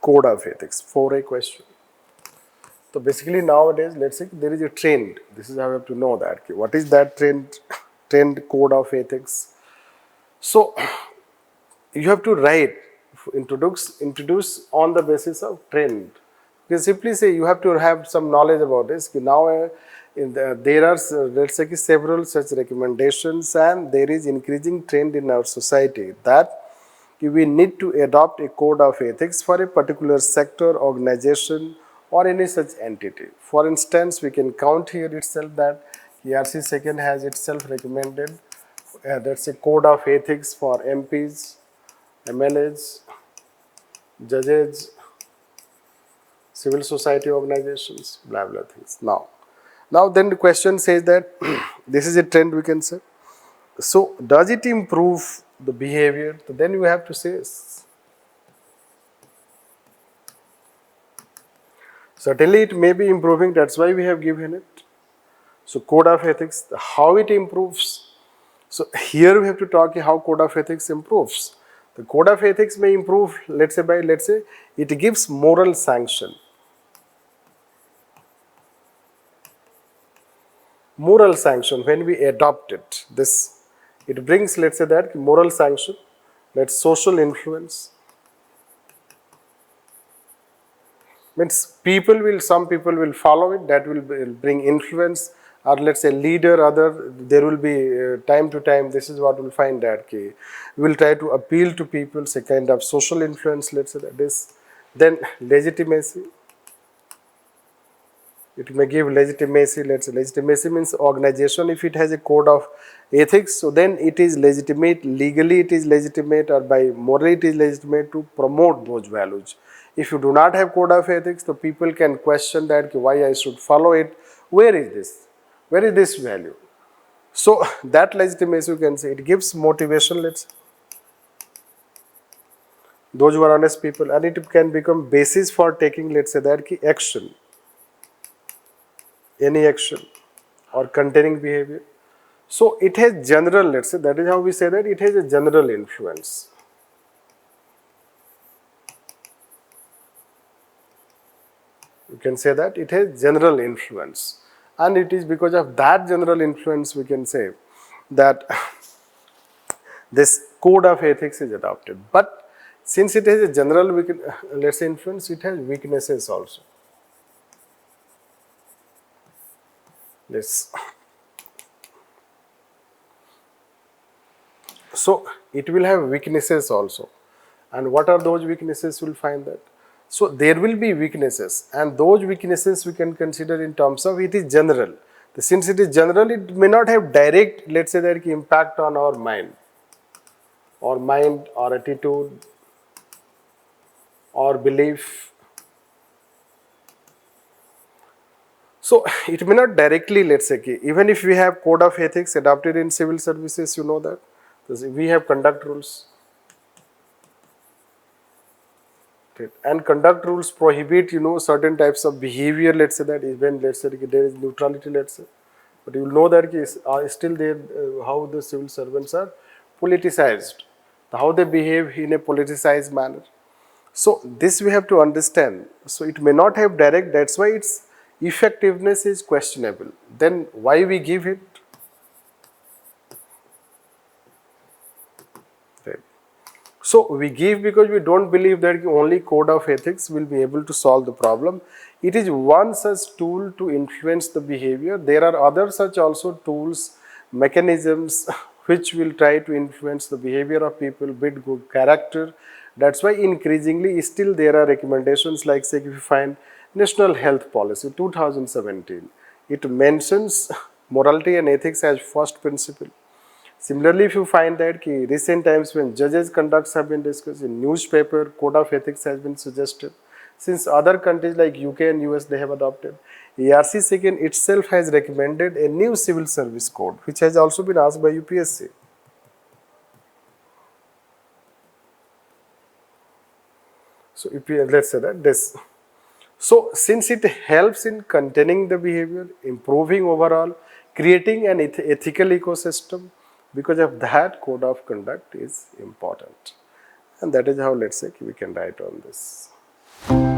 code of ethics? 4A question. So basically nowadays, let's say there is a trend. This is how we have to know that. Okay, what is that trend? Trend code of ethics. So you have to write, introduce on the basis of trend. You can simply say you have to have some knowledge about this. Now there are let's say several such recommendations, and there is increasing trend in our society that we need to adopt a code of ethics for a particular sector, organization, or any such entity. For instance, we can count here itself that ERC second has itself recommended that's a code of ethics for MPs, MLAs, judges, civil society organizations, blah blah things. Now then the question says that this is a trend, we can say. So does it improve the behavior? So then you have to say yes. Certainly it may be improving, that's why we have given it. So code of ethics, how it improves. So here we have to talk how code of ethics improves. The code of ethics may improve, let's say it gives moral sanction. Moral sanction, when we adopt it, it brings, let's say that moral sanction, that's social influence. Means some people will follow it, that will bring influence, or let's say leader, there will be time to time, this is what we'll find that we will try to appeal to people, say kind of social influence, let's say that is. Then legitimacy. It may give legitimacy, let's say legitimacy means organization, if it has a code of ethics, so then it is legitimate, legally it is legitimate, or by morally it is legitimate to promote those values. If you do not have code of ethics, the people can question that why I should follow it, where is this? Where is this value? So that legitimacy, you can say, it gives motivation, let's say. Those who are honest people, and it can become basis for taking, let's say that action. Any action or containing behavior. So it has general, let's say, that is how we say that it has a general influence. You can say that it has general influence, and it is because of that general influence we can say that this code of ethics is adopted. But since it has a general, let's say, influence, it has weaknesses also. This. So it will have weaknesses also. And what are those weaknesses? We'll find that. So there will be weaknesses, and those weaknesses we can consider in terms of it is general. Since it is general, it may not have direct, let's say, that impact on our mind, or attitude, or belief. So it may not directly, let's say, even if we have code of ethics adopted in civil services, you know that we have conduct rules. And conduct rules prohibit, certain types of behavior, let's say that even, let's say, there is neutrality, let's say. But you will know that still there, how the civil servants are politicized, how they behave in a politicized manner. So this we have to understand. So it may not have direct, that's why its effectiveness is questionable. Then why we give it? Right. So we give because we don't believe that only code of ethics will be able to solve the problem. It is one such tool to influence the behavior. There are other such also tools, mechanisms which will try to influence the behavior of people, build good character. That's why increasingly still there are recommendations like, say, if you find National Health Policy 2017, it mentions morality and ethics as first principle. Similarly, if you find that recent times when judges' conducts have been discussed, in newspaper, code of ethics has been suggested. Since other countries like UK and US, they have adopted. ERC second itself has recommended a new civil service code, which has also been asked by UPSC. So let's say that this. So since it helps in containing the behavior, improving overall, creating an ethical ecosystem, because of that, code of conduct is important. And that is how, let's say, we can write on this. you.